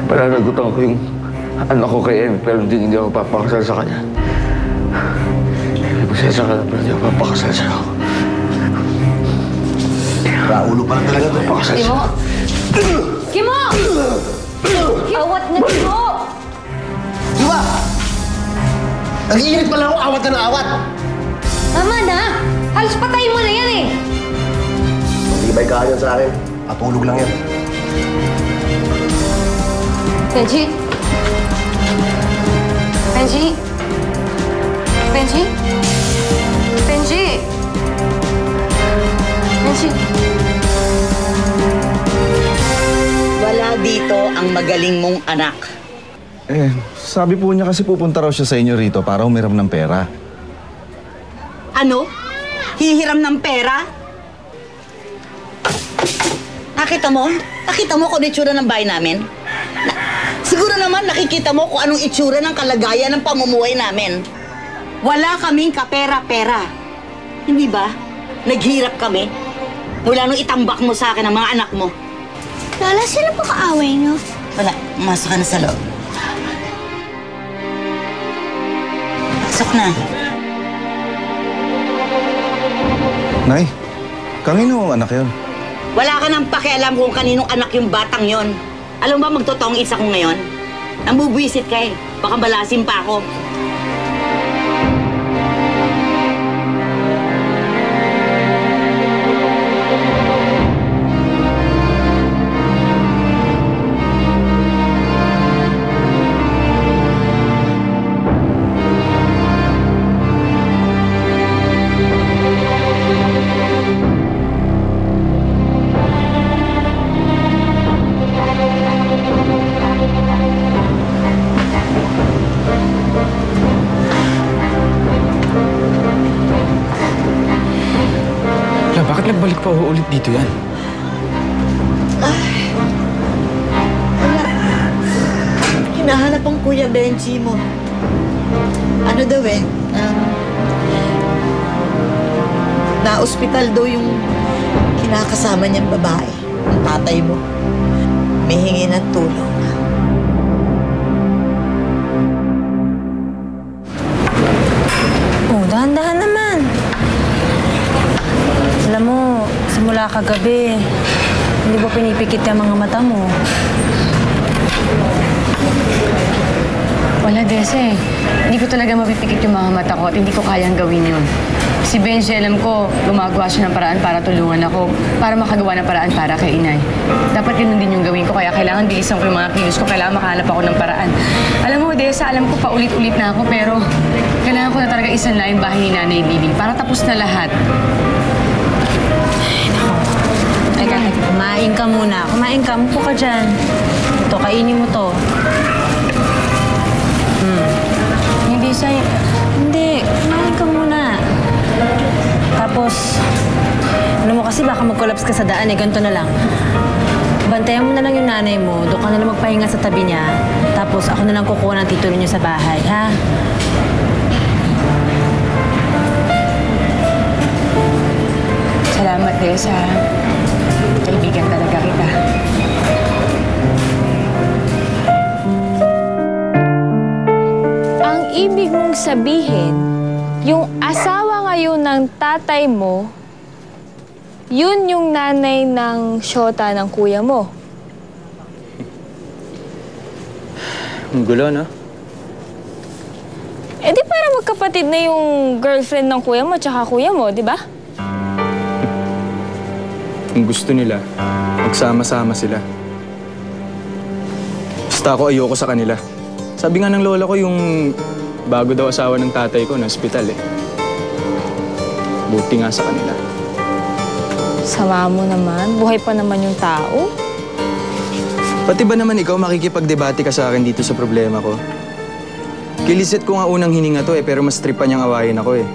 Pananagutan ko yung anak ko kay Emmy, pero hindi ako papakasal sa kanya. Pasensya ka na, pero hindi ako papakasal sa'yo. Raulo pa lang talaga ito. Papakasal sa'yo. Kimo! Awat na Kimo! Diba? Nag-iinit pala ako, awat ka na awat. Tama na! Halos patayin mo na yan eh! Matibay ka yan sa akin. Patulog lang yan. Benji? Benji? Benji? Benji? Benji? Wala dito ang magaling mong anak. Sabi po niya kasi pupunta raw siya sa inyo rito para umiram ng pera. Ano? Hihiram ng pera? Nakita mo? Nakita mo kung ano itsura ng bahay namin? Siguro naman nakikita mo kung anong itsura ng kalagayan ng pamumuhay namin. Wala kaming kapera-pera. Hindi ba? Naghirap kami. Mula nung itambak mo sa akin ang mga anak mo. Lola, sila pa kaaway niyo? Wala, masok ka na sa loob. Pasok na. Nay, kanino ang anak yun? Wala ka nang pakialam kung kaninong anak yung batang yon. Alam ba magtotongits ako ngayon? Nambubwisit ka eh. Baka balasin pa ako. Bakit nagbalik pa ulit dito yan? Ay, wala. Hinahanap ang Kuya Benji mo. Ano daw eh? Na-ospital daw yung kinakasama niyang babae, ang tatay mo. May hingi ng tulong. Oh, dahan-dahan naman. Alam mo, simula kagabi, hindi ba pinipikit yung mga mata mo? Wala, Dese. Hindi ko talaga mapipikit yung mga mata ko at hindi ko kayang gawin yun. Si Benji, alam ko, gumagawa siya ng paraan para tulungan ako, para makagawa ng paraan para kay inay. Dapat yun din yung gawin ko, kaya kailangan bilisan ko yung mga kilos ko, kailangan makahanap ako ng paraan. Alam mo, Desa, alam ko paulit-ulit na ako, pero kailangan ko na talaga isanla yung bahay ni Nanay Bibi para tapos na lahat. Kumain ka muna. Kumain ka. Mupo ka dyan. Ito, kainin mo to. Hindi sa'yo. Hindi. Kumain ka muna. Tapos, alam mo kasi baka mag-collapse ka sa daan eh. Ganito na lang. Bantayan mo na lang yung nanay mo. Doon ka na lang magpahinga sa tabi niya. Tapos ako na lang kukuha ng titulo niyo sa bahay, ha? Salamat, Desa. Kaibigan talaga kita. Ang ibig mong sabihin, yung asawa ngayon ng tatay mo, yun yung nanay ng syota ng kuya mo. Ang gulo, no? Eh di para magkapatid na yung girlfriend ng kuya mo tsaka kuya mo, di ba? Kung gusto nila, magsama-sama sila. Basta ako ayoko sa kanila. Sabi nga ng lola ko yung bago daw asawa ng tatay ko na ospital eh. Buti nga sa kanila. Sama mo naman. Buhay pa naman yung tao. Pati ba naman ikaw makikipagdebate ka sa akin dito sa problema ko? Kilisit ko nga unang hininga to eh, pero mas tripa niyang awayin ako eh.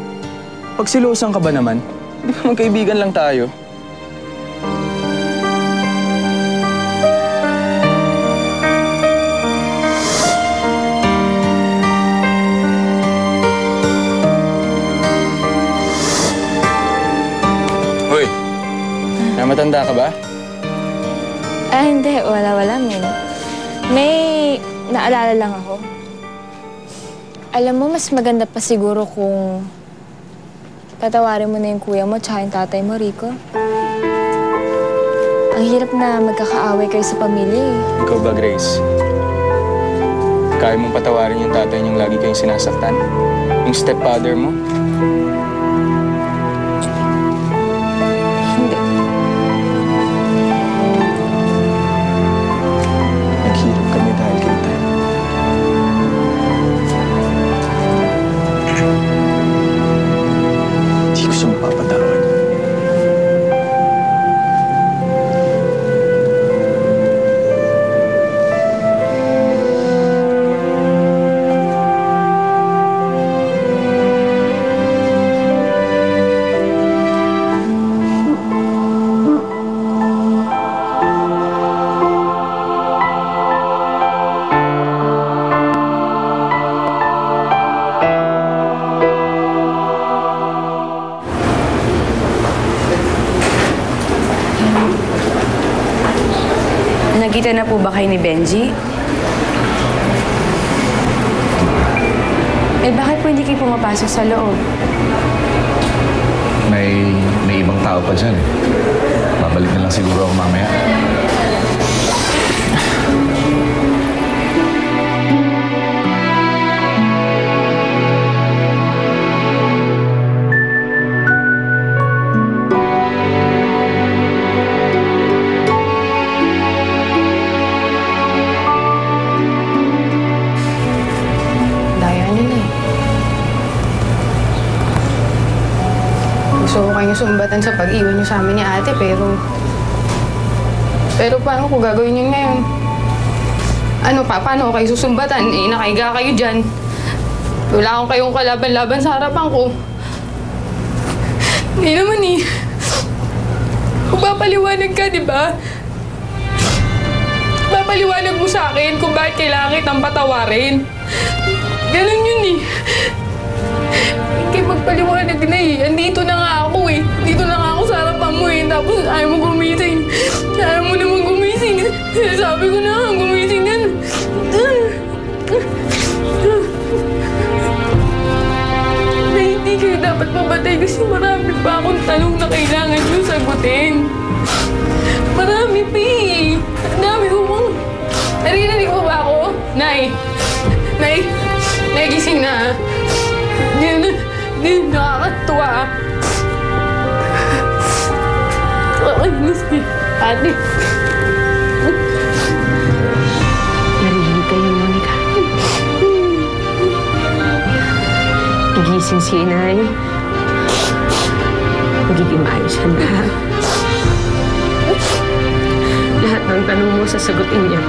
Pagsilosan ka ba naman? Di ba magkaibigan lang tayo? Hoy! Matanda ka ba? Ah, hindi. Wala. May naalala lang ako. Alam mo, mas maganda pa siguro kung patawarin mo na yung kuya mo tsaka yung tatay mo, Rico. Ang hirap na magkakaaway kayo sa pamilya eh. Ikaw ba, Grace? Kaya mong patawarin yung tatay niyong lagi kayong sinasaktan? Yung stepfather mo? Hindi. Naghirap kami dahil kay tayo. Hindi ko siya mapapatawad. Nakita na po ba kayo ni Benji? Eh, bakit po hindi kayo pumapasok sa loob? May ibang tao pa dyan eh. Babalik na lang siguro ako mamaya. Daya nila eh. Gusto ko kayong sumbatan sa pag-iwan niyo sa amin ni ate, pero paano ko gagawin yun ngayon? Ano pa? Paano ko kayo susumbatan? Eh, nakaiga kayo dyan. Wala akong kayong kalaban-laban sa harapan ko. Hindi naman eh. Magpapaliwanag ka, di ba? Papaliwanag mo sa akin kung bakit kailangan kitang patawarin. Ganun yun eh. Kaya magpaliwanag na eh. Andito na nga ako eh. Dito na nga ako sa harapan mo eh. Tapos ayaw mo gumising. Ayaw mo naman gumising. Sabi ko na nga, gumising yan. Na hindi kayo dapat mabatay kasi marami pa akong tanong na kailangan nyo sagutin. Marami pa eh. Ang dami ko bang... Narinig mo ba ako? Nay! Nay! Nagising na. Hindi nakakatuwa. Kakainis ni ate. Naririnig kayo, Monica. Nagising si inay. Magiging maayos ang lahat. Lahat ng tanong mo, sasagutin niya.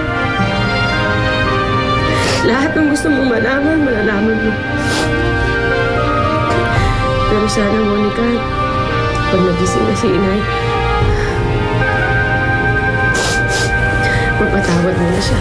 Lahat ng gusto mong malaman, malalaman mo. Pero sana, Monica, pag nagising na si inay, mapatawad mo na siya.